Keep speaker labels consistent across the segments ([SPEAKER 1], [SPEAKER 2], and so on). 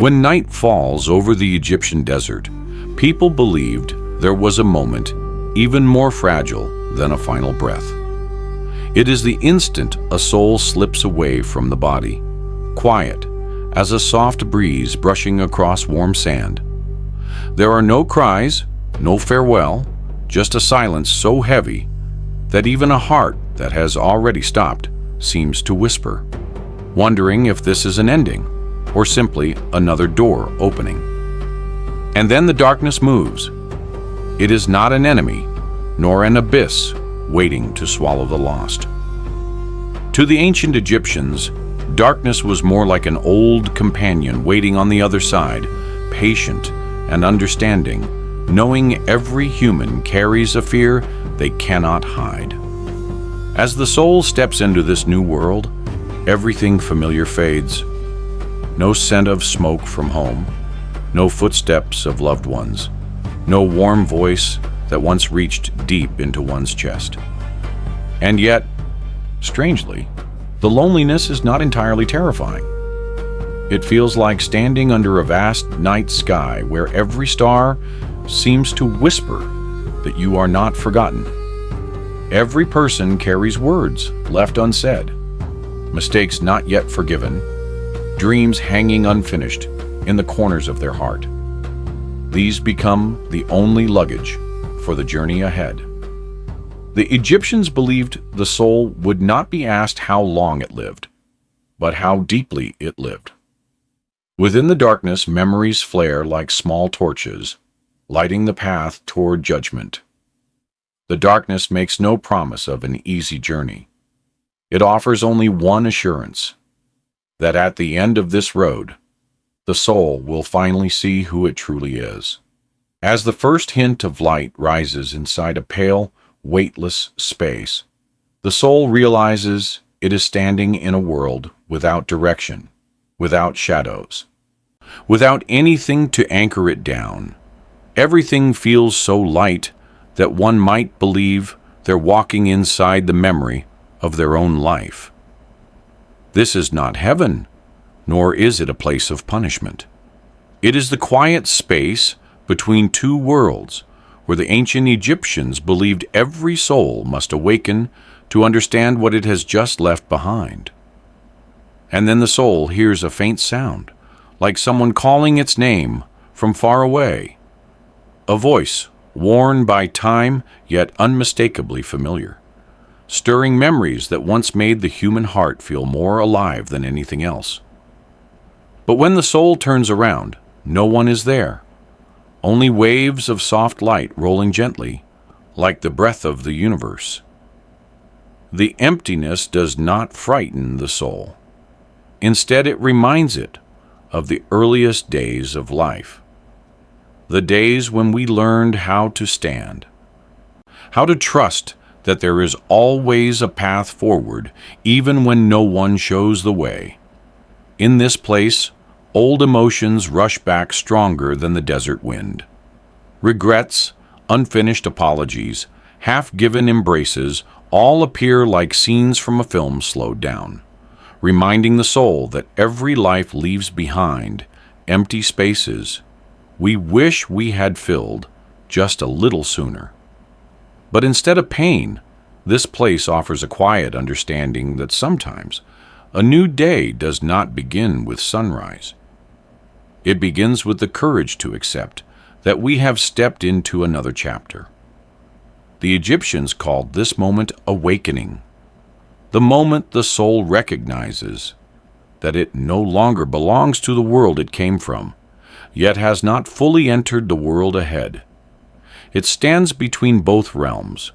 [SPEAKER 1] When night falls over the Egyptian desert, people believed there was a moment even more fragile than a final breath. It is the instant a soul slips away from the body, quiet as a soft breeze brushing across warm sand. There are no cries, no farewell, just a silence so heavy that even a heart that has already stopped seems to whisper, wondering if this is an ending or simply another door opening. And then the darkness moves. It is not an enemy, nor an abyss waiting to swallow the lost. To the ancient Egyptians, darkness was more like an old companion waiting on the other side, patient and understanding, knowing every human carries a fear they cannot hide. As the soul steps into this new world, everything familiar fades. No scent of smoke from home, no footsteps of loved ones, no warm voice that once reached deep into one's chest. And yet, strangely, the loneliness is not entirely terrifying. It feels like standing under a vast night sky where every star seems to whisper that you are not forgotten. Every person carries words left unsaid, mistakes not yet forgiven, dreams hanging unfinished in the corners of their heart. These become the only luggage for the journey ahead. The Egyptians believed the soul would not be asked how long it lived, but how deeply it lived. Within the darkness, memories flare like small torches, lighting the path toward judgment. The darkness makes no promise of an easy journey. It offers only one assurance, that at the end of this road, the soul will finally see who it truly is. As the first hint of light rises inside a pale, weightless space, the soul realizes it is standing in a world without direction, without shadows, without anything to anchor it down. Everything feels so light that one might believe they're walking inside the memory of their own life. This is not heaven, nor is it a place of punishment. It is the quiet space between two worlds where the ancient Egyptians believed every soul must awaken to understand what it has just left behind. And then the soul hears a faint sound, like someone calling its name from far away. A voice, worn by time yet unmistakably familiar, stirring memories that once made the human heart feel more alive than anything else. But when the soul turns around, no one is there. Only waves of soft light rolling gently, like the breath of the universe. The emptiness does not frighten the soul. Instead, it reminds it of the earliest days of life. The days when we learned how to stand, how to trust that there is always a path forward, even when no one shows the way. In this place, old emotions rush back stronger than the desert wind. Regrets, unfinished apologies, half-given embraces all appear like scenes from a film slowed down, reminding the soul that every life leaves behind empty spaces we wish we had filled just a little sooner. But instead of pain, this place offers a quiet understanding that sometimes a new day does not begin with sunrise. It begins with the courage to accept that we have stepped into another chapter. The Egyptians called this moment awakening, the moment the soul recognizes that it no longer belongs to the world it came from, yet has not fully entered the world ahead. It stands between both realms,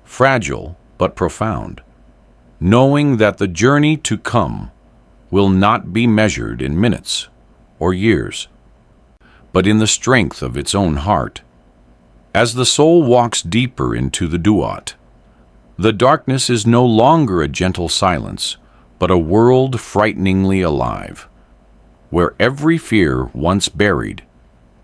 [SPEAKER 1] fragile but profound, knowing that the journey to come will not be measured in minutes or years, but in the strength of its own heart. As the soul walks deeper into the duat, the darkness is no longer a gentle silence, but a world frighteningly alive, where every fear once buried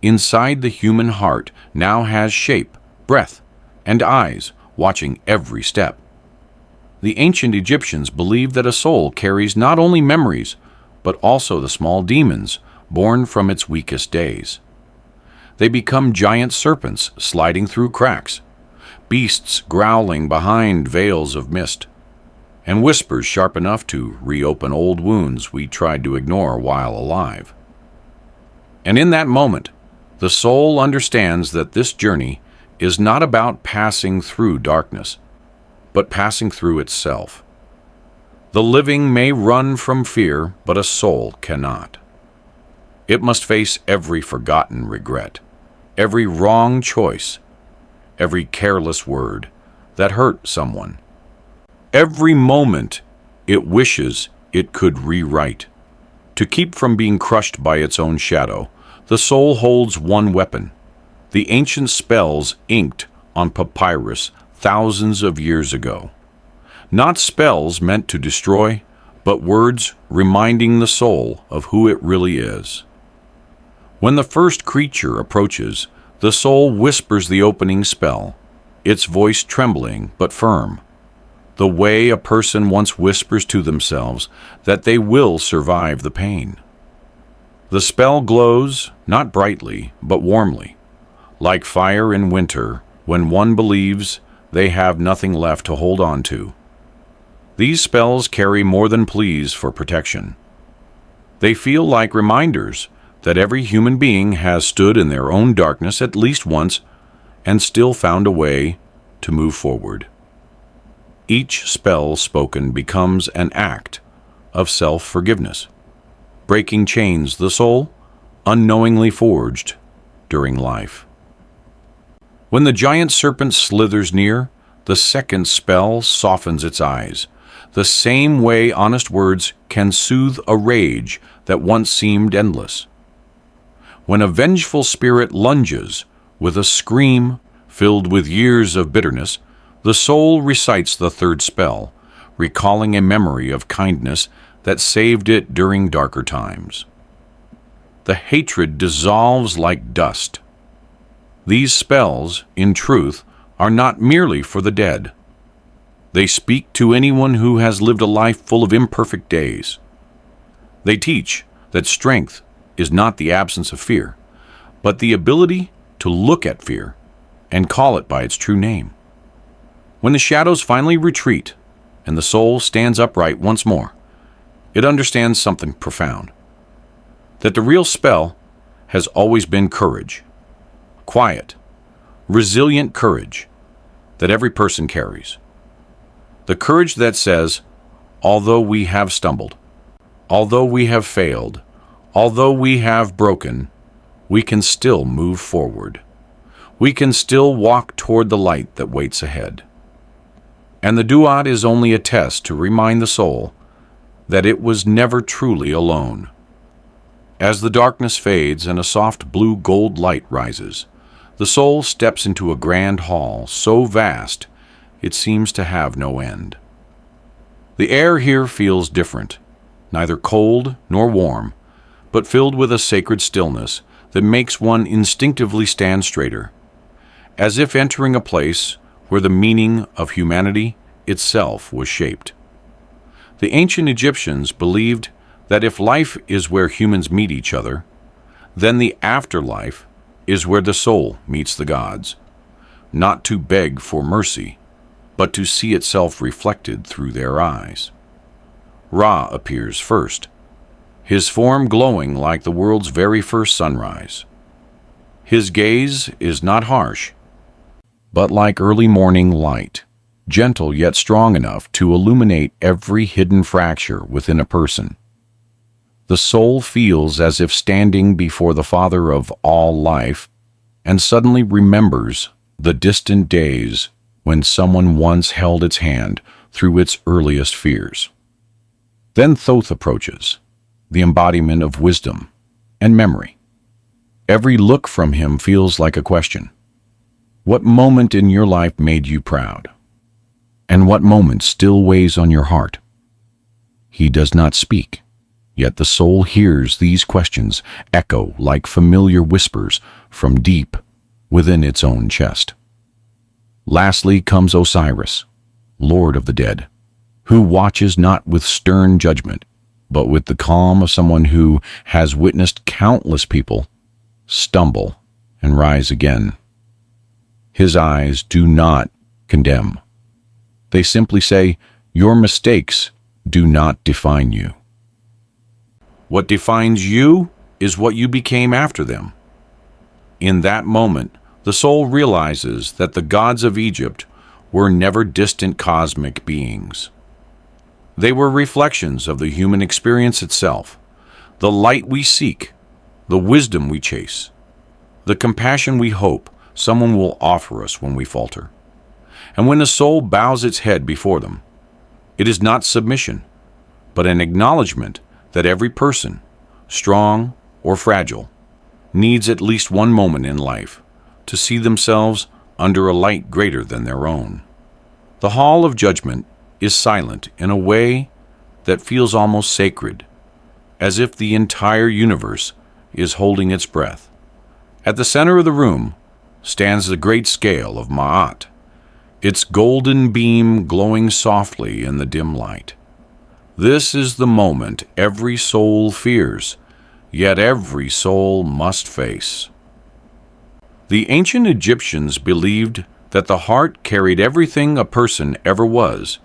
[SPEAKER 1] inside the human heart now has shape, breath, and eyes watching every step. The ancient Egyptians believed that a soul carries not only memories, but also the small demons born from its weakest days. They become giant serpents sliding through cracks, beasts growling behind veils of mist, and whispers sharp enough to reopen old wounds we tried to ignore while alive. And in that moment, the soul understands that this journey is not about passing through darkness, but passing through itself. The living may run from fear, but a soul cannot. It must face every forgotten regret, every wrong choice, every careless word that hurt someone, every moment it wishes it could rewrite. To keep from being crushed by its own shadow, the soul holds one weapon, the ancient spells inked on papyrus thousands of years ago. Not spells meant to destroy, but words reminding the soul of who it really is. When the first creature approaches, the soul whispers the opening spell, its voice trembling but firm, the way a person once whispers to themselves that they will survive the pain. The spell glows, not brightly, but warmly, like fire in winter when one believes they have nothing left to hold on to. These spells carry more than pleas for protection. They feel like reminders that every human being has stood in their own darkness at least once and still found a way to move forward. Each spell spoken becomes an act of self-forgiveness, breaking chains the soul unknowingly forged during life. When the giant serpent slithers near, the second spell softens its eyes, the same way honest words can soothe a rage that once seemed endless. When a vengeful spirit lunges with a scream filled with years of bitterness, the soul recites the third spell, recalling a memory of kindness that saved it during darker times. The hatred dissolves like dust. These spells, in truth, are not merely for the dead. They speak to anyone who has lived a life full of imperfect days. They teach that strength is not the absence of fear, but the ability to look at fear and call it by its true name. When the shadows finally retreat and the soul stands upright once more, it understands something profound, that the real spell has always been courage, quiet, resilient courage that every person carries. The courage that says, although we have stumbled, although we have failed, although we have broken, we can still move forward. We can still walk toward the light that waits ahead. And the duat is only a test to remind the soul that it was never truly alone. As the darkness fades and a soft blue-gold light rises, the soul steps into a grand hall so vast it seems to have no end. The air here feels different, neither cold nor warm, but filled with a sacred stillness that makes one instinctively stand straighter, as if entering a place where the meaning of humanity itself was shaped. The ancient Egyptians believed that if life is where humans meet each other, then the afterlife is where the soul meets the gods, not to beg for mercy, but to see itself reflected through their eyes. Ra appears first, his form glowing like the world's very first sunrise. His gaze is not harsh, but like early morning light, gentle yet strong enough to illuminate every hidden fracture within a person. The soul feels as if standing before the Father of all life and suddenly remembers the distant days when someone once held its hand through its earliest fears. Then Thoth approaches, the embodiment of wisdom and memory. Every look from him feels like a question. What moment in your life made you proud? And what moment still weighs on your heart? He does not speak, yet the soul hears these questions echo like familiar whispers from deep within its own chest. Lastly comes Osiris, Lord of the dead, who watches not with stern judgment, but with the calm of someone who has witnessed countless people stumble and rise again. His eyes do not condemn. They simply say, "Your mistakes do not define you. What defines you is what you became after them." In that moment, the soul realizes that the gods of Egypt were never distant cosmic beings. They were reflections of the human experience itself, the light we seek, the wisdom we chase, the compassion we hope someone will offer us when we falter. And when the soul bows its head before them, it is not submission, but an acknowledgement that every person, strong or fragile, needs at least one moment in life to see themselves under a light greater than their own. The hall of judgment is silent in a way that feels almost sacred, as if the entire universe is holding its breath. At the center of the room stands the great scale of Ma'at, its golden beam glowing softly in the dim light. This is the moment every soul fears, yet every soul must face. The ancient Egyptians believed that the heart carried everything a person ever was,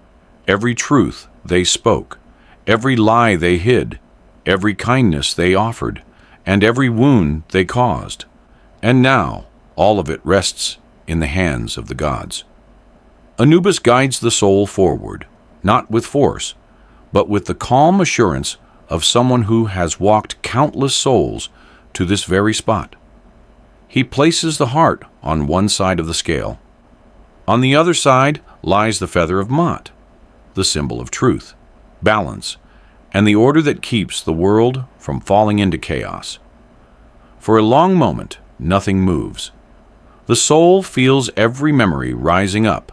[SPEAKER 1] every truth they spoke, every lie they hid, every kindness they offered, and every wound they caused. And now, all of it rests in the hands of the gods. Anubis guides the soul forward, not with force, but with the calm assurance of someone who has walked countless souls to this very spot. He places the heart on one side of the scale. On the other side lies the feather of Ma'at, the symbol of truth, balance, and the order that keeps the world from falling into chaos. For a long moment, nothing moves. The soul feels every memory rising up,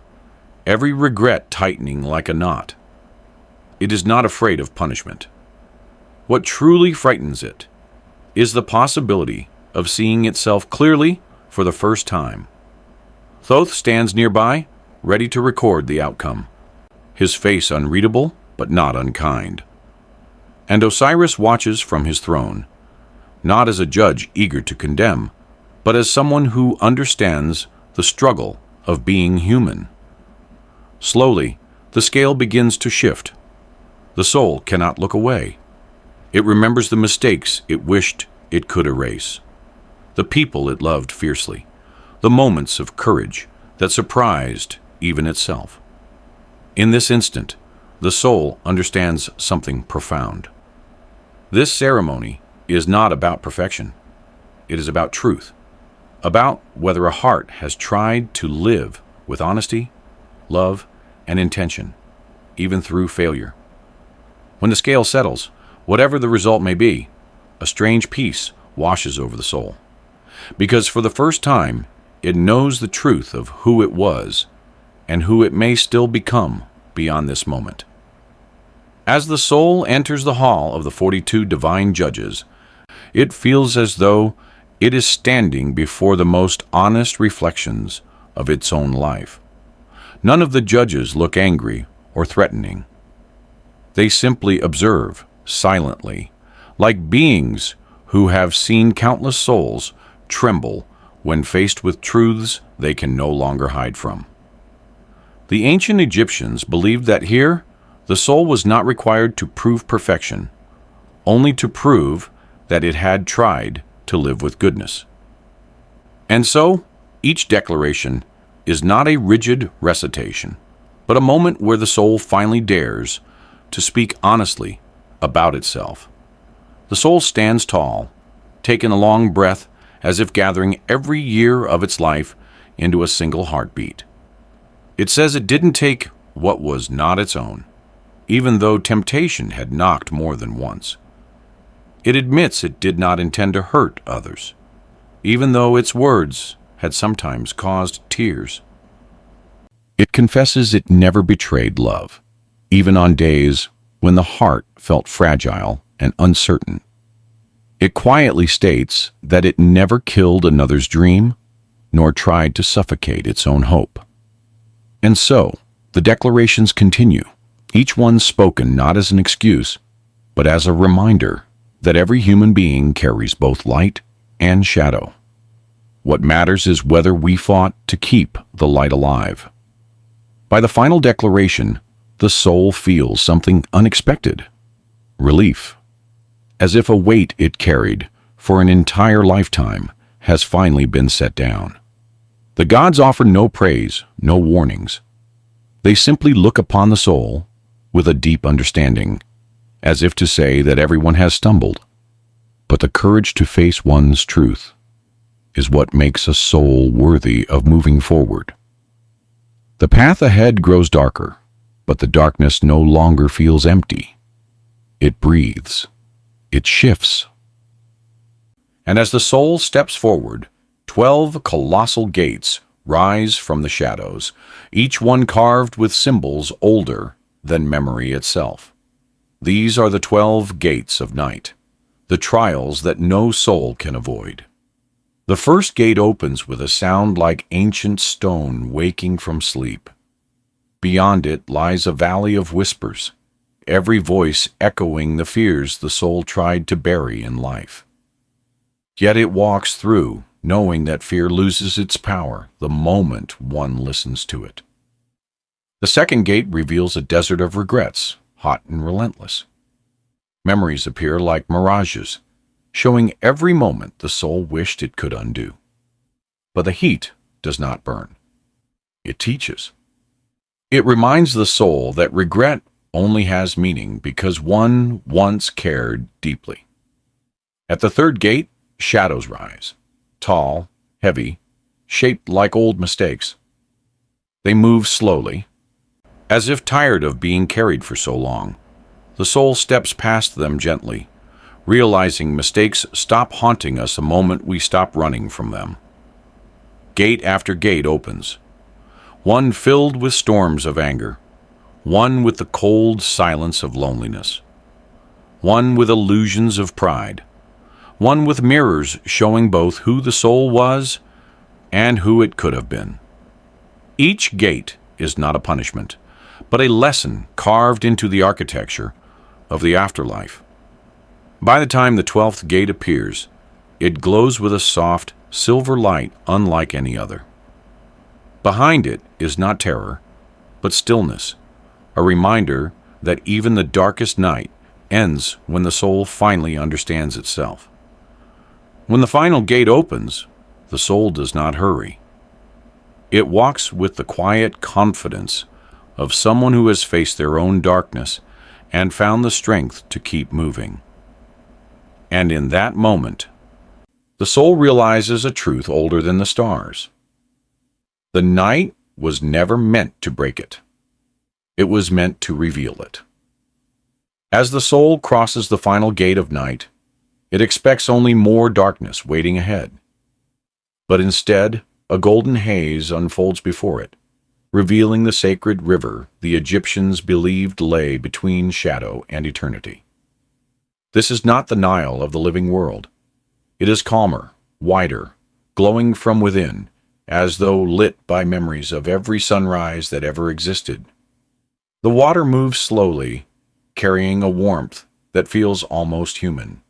[SPEAKER 1] every regret tightening like a knot. It is not afraid of punishment. What truly frightens it is the possibility of seeing itself clearly for the first time. Thoth stands nearby, ready to record the outcome, his face unreadable but not unkind. And Osiris watches from his throne, not as a judge eager to condemn, but as someone who understands the struggle of being human. Slowly, the scale begins to shift. The soul cannot look away. It remembers the mistakes it wished it could erase, the people it loved fiercely, the moments of courage that surprised even itself. In this instant, the soul understands something profound. This ceremony is not about perfection. It is about truth, about whether a heart has tried to live with honesty, love, and intention, even through failure. When the scale settles, whatever the result may be, a strange peace washes over the soul, because for the first time, it knows the truth of who it was and who it may still become beyond this moment. As the soul enters the hall of the 42 divine judges, it feels as though it is standing before the most honest reflections of its own life. None of the judges look angry or threatening. They simply observe, silently, like beings who have seen countless souls tremble when faced with truths they can no longer hide from. The ancient Egyptians believed that here, the soul was not required to prove perfection, only to prove that it had tried to live with goodness. And so, each declaration is not a rigid recitation, but a moment where the soul finally dares to speak honestly about itself. The soul stands tall, taking a long breath as if gathering every year of its life into a single heartbeat. It says it didn't take what was not its own, even though temptation had knocked more than once. It admits it did not intend to hurt others, even though its words had sometimes caused tears. It confesses it never betrayed love, even on days when the heart felt fragile and uncertain. It quietly states that it never killed another's dream, nor tried to suffocate its own hope. And so, the declarations continue, each one spoken not as an excuse, but as a reminder that every human being carries both light and shadow. What matters is whether we fought to keep the light alive. By the final declaration, the soul feels something unexpected. Relief. As if a weight it carried for an entire lifetime has finally been set down. The gods offer no praise, no warnings. They simply look upon the soul with a deep understanding, as if to say that everyone has stumbled. But the courage to face one's truth is what makes a soul worthy of moving forward. The path ahead grows darker, but the darkness no longer feels empty. It breathes. It shifts. And as the soul steps forward, 12 colossal gates rise from the shadows, each one carved with symbols older than memory itself. These are the 12 gates of night, the trials that no soul can avoid. The first gate opens with a sound like ancient stone waking from sleep. Beyond it lies a valley of whispers, every voice echoing the fears the soul tried to bury in life. Yet it walks through, knowing that fear loses its power the moment one listens to it. The second gate reveals a desert of regrets, hot and relentless. Memories appear like mirages, showing every moment the soul wished it could undo. But the heat does not burn. It teaches. It reminds the soul that regret only has meaning because one once cared deeply. At the third gate, shadows rise, tall, heavy, shaped like old mistakes. They move slowly, as if tired of being carried for so long. The soul steps past them gently, realizing mistakes stop haunting us the moment we stop running from them. Gate after gate opens, one filled with storms of anger, one with the cold silence of loneliness, one with illusions of pride, one with mirrors showing both who the soul was and who it could have been. Each gate is not a punishment, but a lesson carved into the architecture of the afterlife. By the time the 12th gate appears, it glows with a soft, silver light unlike any other. Behind it is not terror, but stillness, a reminder that even the darkest night ends when the soul finally understands itself. When the final gate opens, the soul does not hurry. It walks with the quiet confidence of someone who has faced their own darkness and found the strength to keep moving. And in that moment, the soul realizes a truth older than the stars. The night was never meant to break it. It was meant to reveal it. As the soul crosses the final gate of night, it expects only more darkness waiting ahead. But instead, a golden haze unfolds before it, revealing the sacred river the Egyptians believed lay between shadow and eternity. This is not the Nile of the living world. It is calmer, wider, glowing from within, as though lit by memories of every sunrise that ever existed. The water moves slowly, carrying a warmth that feels almost human,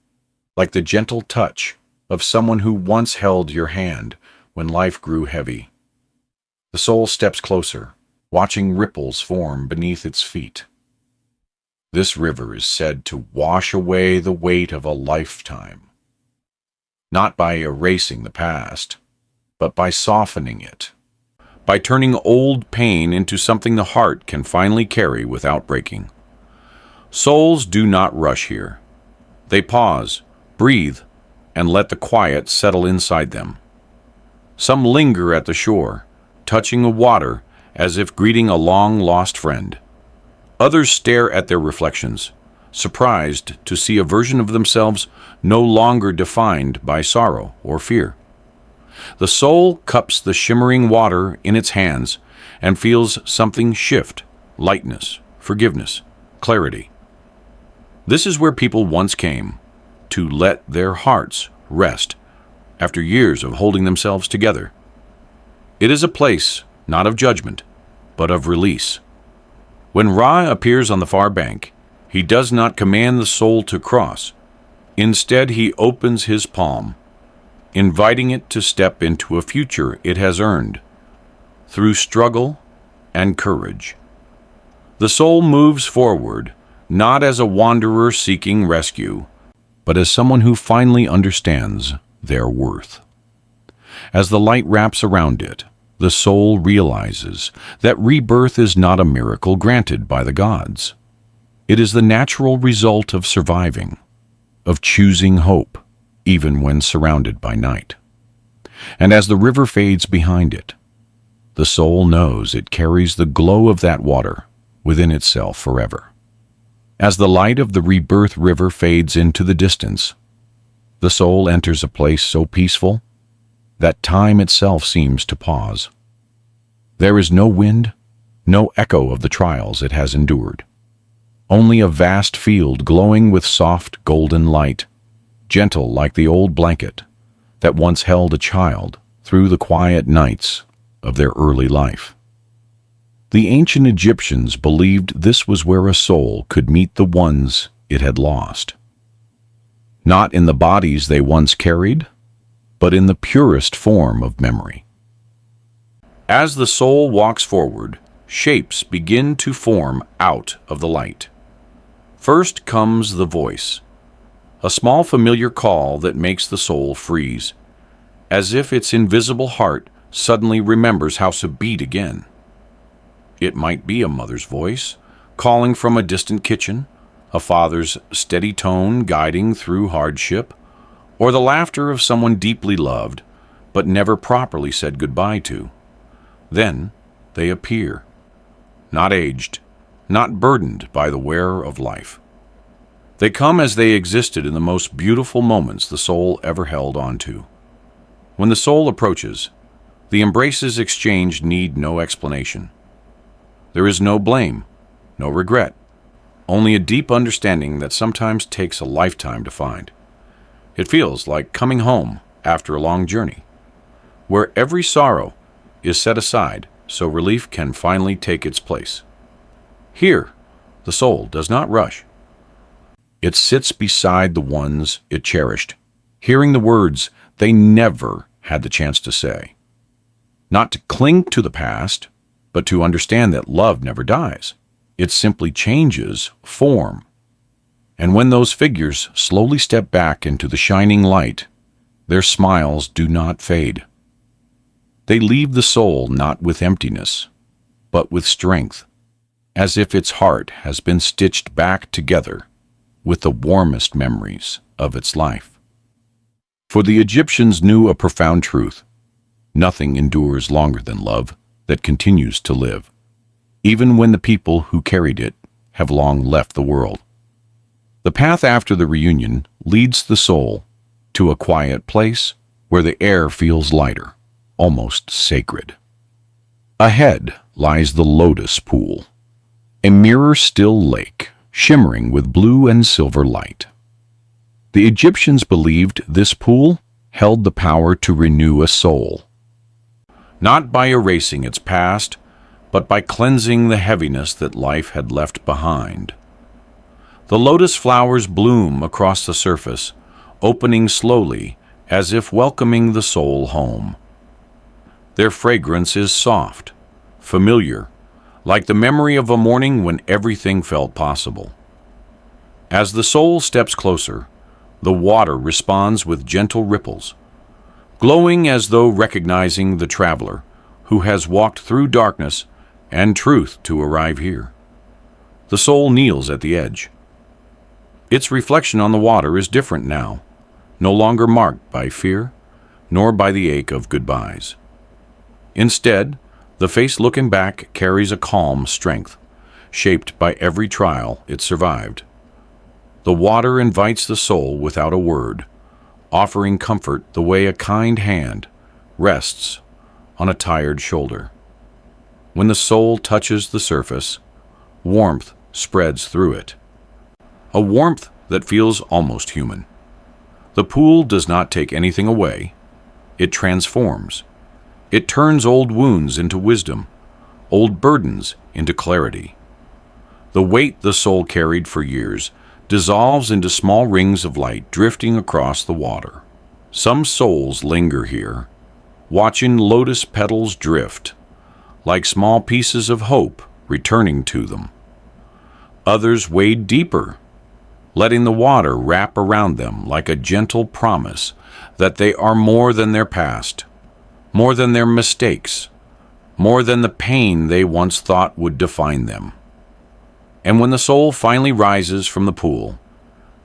[SPEAKER 1] like the gentle touch of someone who once held your hand when life grew heavy. The soul steps closer, watching ripples form beneath its feet. This river is said to wash away the weight of a lifetime, not by erasing the past, but by softening it, by turning old pain into something the heart can finally carry without breaking. Souls do not rush here. They pause, breathe, and let the quiet settle inside them. Some linger at the shore, touching the water as if greeting a long-lost friend. Others stare at their reflections, surprised to see a version of themselves no longer defined by sorrow or fear. The soul cups the shimmering water in its hands and feels something shift, lightness, forgiveness, clarity. This is where people once came, to let their hearts rest after years of holding themselves together. It is a place not of judgment, but of release. When Ra appears on the far bank, He does not command the soul to cross. Instead, he opens his palm, inviting it to step into a future it has earned through struggle and courage. The soul moves forward, not as a wanderer seeking rescue, but as someone who finally understands their worth. As the light wraps around it, the soul realizes that rebirth is not a miracle granted by the gods. It is the natural result of surviving, of choosing hope, even when surrounded by night. And as the river fades behind it, the soul knows it carries the glow of that water within itself forever. As the light of the rebirth river fades into the distance, the soul enters a place so peaceful that time itself seems to pause. There is no wind, no echo of the trials it has endured. Only a vast field glowing with soft golden light, gentle like the old blanket that once held a child through the quiet nights of their early life. The ancient Egyptians believed this was where a soul could meet the ones it had lost. Not in the bodies they once carried, but in the purest form of memory. As the soul walks forward, shapes begin to form out of the light. First comes the voice, a small familiar call that makes the soul freeze, as if its invisible heart suddenly remembers how to beat again. It might be a mother's voice, calling from a distant kitchen, a father's steady tone guiding through hardship, or the laughter of someone deeply loved, but never properly said goodbye to. Then they appear, not aged, not burdened by the wear of life. They come as they existed in the most beautiful moments the soul ever held on to. When the soul approaches, the embraces exchanged need no explanation. There is no blame, no regret, only a deep understanding that sometimes takes a lifetime to find. It feels like coming home after a long journey, where every sorrow is set aside so relief can finally take its place. Here, the soul does not rush. It sits beside the ones it cherished, hearing the words they never had the chance to say. Not to cling to the past, but to understand that love never dies. It simply changes form. And when those figures slowly step back into the shining light, their smiles do not fade. They leave the soul not with emptiness, but with strength, as if its heart has been stitched back together with the warmest memories of its life. For the Egyptians knew a profound truth. Nothing endures longer than love that continues to live, even when the people who carried it have long left the world. The path after the reunion leads the soul to a quiet place where the air feels lighter, almost sacred. Ahead lies the lotus pool, a mirror-still lake shimmering with blue and silver light. The Egyptians believed this pool held the power to renew a soul, not by erasing its past, but by cleansing the heaviness that life had left behind. The lotus flowers bloom across the surface, opening slowly as if welcoming the soul home. Their fragrance is soft, familiar, like the memory of a morning when everything felt possible. As the soul steps closer, the water responds with gentle ripples, glowing as though recognizing the traveler who has walked through darkness and truth to arrive here. The soul kneels at the edge. Its reflection on the water is different now, no longer marked by fear, nor by the ache of goodbyes. Instead, the face looking back carries a calm strength, shaped by every trial it survived. The water invites the soul without a word, offering comfort the way a kind hand rests on a tired shoulder. When the soul touches the surface, warmth spreads through it, a warmth that feels almost human. The pool does not take anything away. It transforms. It turns old wounds into wisdom, old burdens into clarity. The weight the soul carried for years dissolves into small rings of light drifting across the water. Some souls linger here, watching lotus petals drift, like small pieces of hope returning to them. Others wade deeper, letting the water wrap around them like a gentle promise that they are more than their past, more than their mistakes, more than the pain they once thought would define them. And when the soul finally rises from the pool,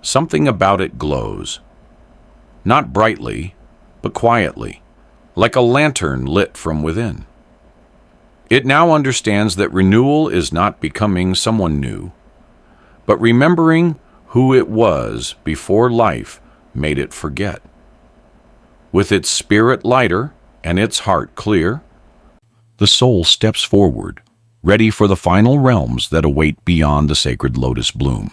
[SPEAKER 1] something about it glows. Not brightly, but quietly, like a lantern lit from within. It now understands that renewal is not becoming someone new, but remembering who it was before life made it forget. With its spirit lighter and its heart clear, the soul steps forward, ready for the final realms that await beyond the sacred lotus bloom.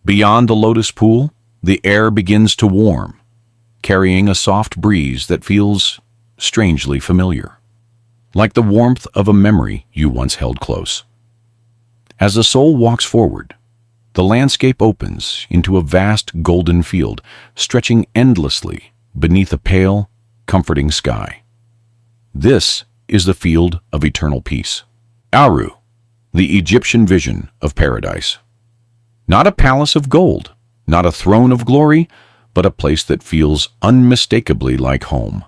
[SPEAKER 1] Beyond the lotus pool, the air begins to warm, carrying a soft breeze that feels strangely familiar, like the warmth of a memory you once held close. As the soul walks forward, the landscape opens into a vast golden field, stretching endlessly beneath a pale, comforting sky. This is the field of eternal peace. Aru, the Egyptian vision of paradise. Not a palace of gold, not a throne of glory, but a place that feels unmistakably like home.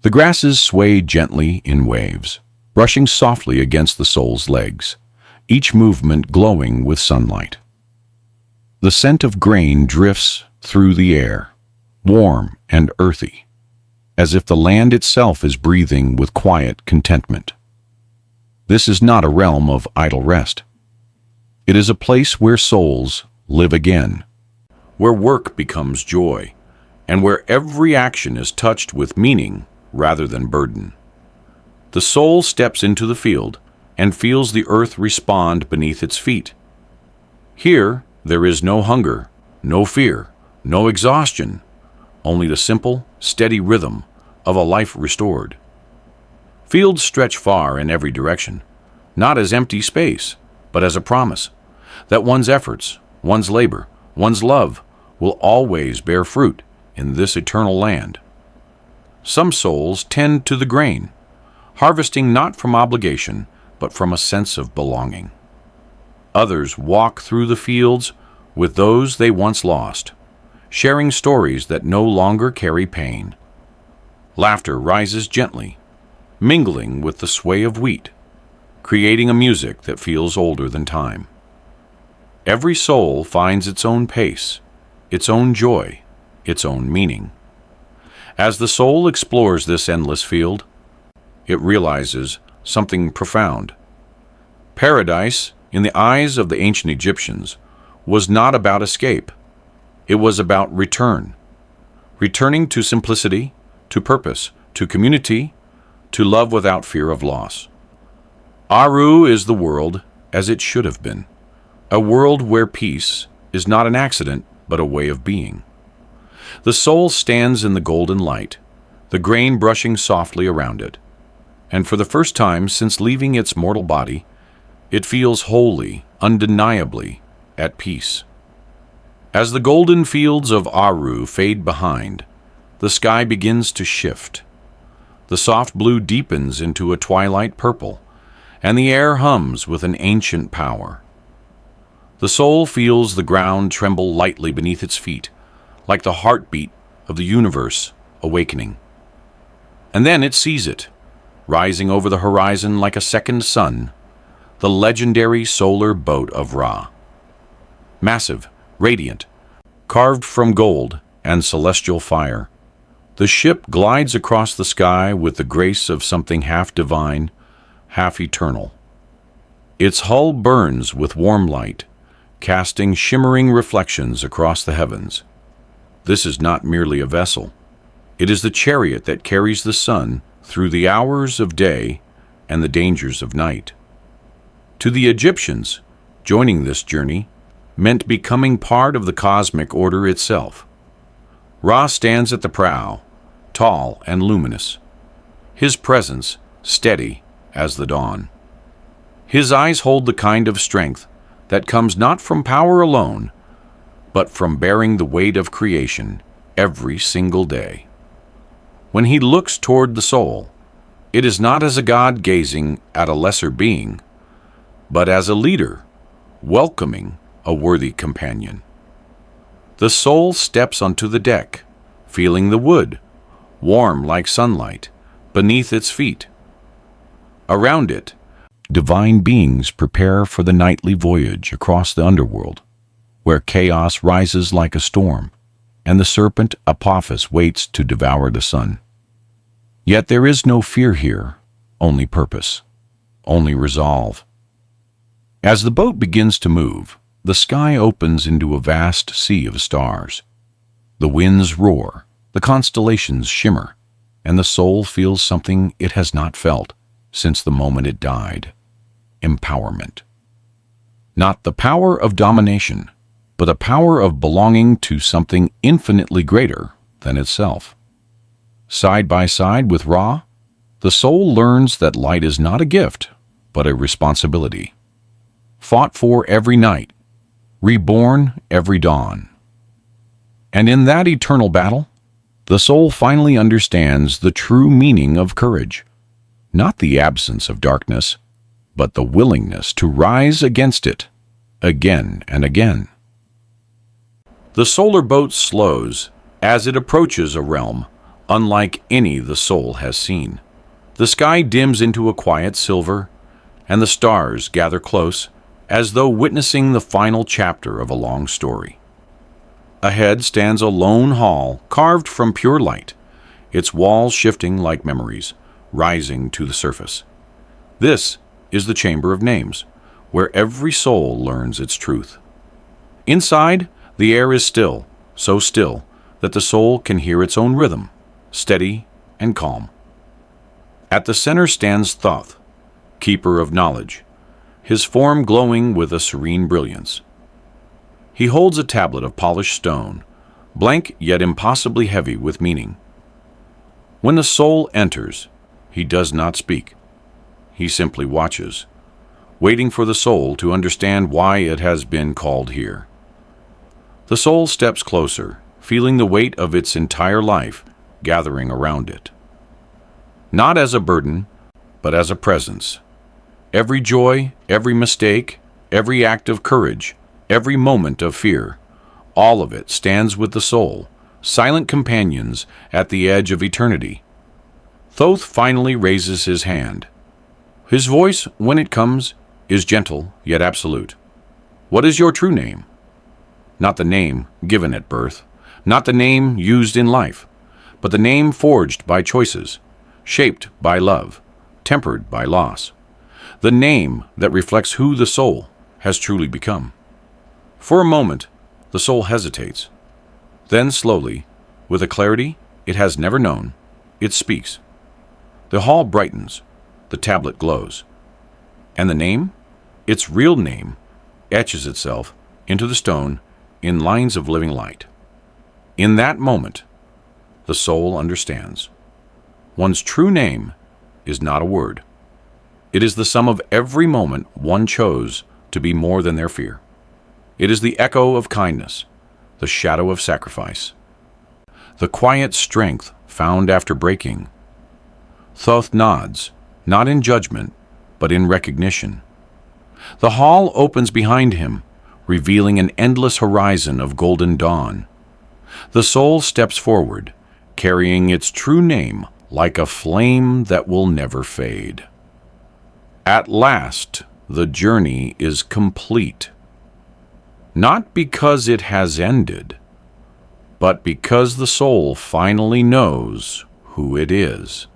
[SPEAKER 1] The grasses sway gently in waves, brushing softly against the soul's legs, each movement glowing with sunlight. The scent of grain drifts through the air, warm and earthy, as if the land itself is breathing with quiet contentment. This is not a realm of idle rest. It is a place where souls live again, where work becomes joy, and where every action is touched with meaning rather than burden. The soul steps into the field and feels the earth respond beneath its feet. Here, there is no hunger, no fear, no exhaustion, only the simple, steady rhythm of a life restored. Fields stretch far in every direction, not as empty space, but as a promise that one's efforts, one's labor, one's love will always bear fruit in this eternal land. Some souls tend to the grain, harvesting not from obligation, but from a sense of belonging. Others walk through the fields with those they once lost, sharing stories that no longer carry pain. Laughter rises gently, mingling with the sway of wheat, creating a music that feels older than time. Every soul finds its own pace, its own joy, its own meaning. As the soul explores this endless field, it realizes something profound. Paradise, in the eyes of the ancient Egyptians, was not about escape. It was about return. Returning to simplicity, to purpose, to community, to love without fear of loss. Aru is the world as it should have been, a world where peace is not an accident but a way of being. The soul stands in the golden light, the grain brushing softly around it, and for the first time since leaving its mortal body, it feels wholly, undeniably at peace. As the golden fields of Aru fade behind, the sky begins to shift. The soft blue deepens into a twilight purple, and the air hums with an ancient power. The soul feels the ground tremble lightly beneath its feet, like the heartbeat of the universe awakening. And then it sees it, rising over the horizon like a second sun, the legendary solar boat of Ra. Massive, radiant, carved from gold and celestial fire, the ship glides across the sky with the grace of something half divine, half eternal. Its hull burns with warm light, casting shimmering reflections across the heavens. This is not merely a vessel. It is the chariot that carries the sun through the hours of day and the dangers of night. To the Egyptians, joining this journey meant becoming part of the cosmic order itself. Ra stands at the prow, tall and luminous, his presence steady as the dawn. His eyes hold the kind of strength that comes not from power alone, but from bearing the weight of creation every single day. When he looks toward the soul, it is not as a god gazing at a lesser being, but as a leader welcoming a worthy companion. The soul steps onto the deck, feeling the wood, warm like sunlight, beneath its feet. Around it, divine beings prepare for the nightly voyage across the underworld, where chaos rises like a storm, and the serpent Apophis waits to devour the sun. Yet there is no fear here, only purpose, only resolve. As the boat begins to move, the sky opens into a vast sea of stars. The winds roar, the constellations shimmer, and the soul feels something it has not felt since the moment it died: empowerment. Not the power of domination, but the power of belonging to something infinitely greater than itself. Side by side with Ra, the soul learns that light is not a gift, but a responsibility. Fought for every night, reborn every dawn. And in that eternal battle, the soul finally understands the true meaning of courage. Not the absence of darkness, but the willingness to rise against it, again and again. The solar boat slows as it approaches a realm unlike any the soul has seen. The sky dims into a quiet silver, and the stars gather close, as though witnessing the final chapter of a long story. Ahead stands a lone hall carved from pure light, its walls shifting like memories, rising to the surface. This is the Chamber of Names, where every soul learns its truth. Inside, the air is still, so still that the soul can hear its own rhythm, steady and calm. At the center stands Thoth, keeper of knowledge, his form glowing with a serene brilliance. He holds a tablet of polished stone, blank yet impossibly heavy with meaning. When the soul enters, he does not speak. He simply watches, waiting for the soul to understand why it has been called here. The soul steps closer, feeling the weight of its entire life gathering around it. Not as a burden, but as a presence. Every joy, every mistake, every act of courage, every moment of fear, all of it stands with the soul, silent companions at the edge of eternity. Thoth finally raises his hand. His voice, when it comes, is gentle yet absolute. What is your true name? Not the name given at birth, not the name used in life, but the name forged by choices, shaped by love, tempered by loss. The name that reflects who the soul has truly become. For a moment, the soul hesitates. Then slowly, with a clarity it has never known, it speaks. The hall brightens, the tablet glows. And the name, its real name, etches itself into the stone in lines of living light. In that moment, the soul understands. One's true name is not a word. It is the sum of every moment one chose to be more than their fear. It is the echo of kindness, the shadow of sacrifice, the quiet strength found after breaking. Thoth nods, not in judgment, but in recognition. The hall opens behind him, revealing an endless horizon of golden dawn. The soul steps forward, carrying its true name like a flame that will never fade. At last, the journey is complete. Not because it has ended, but because the soul finally knows who it is.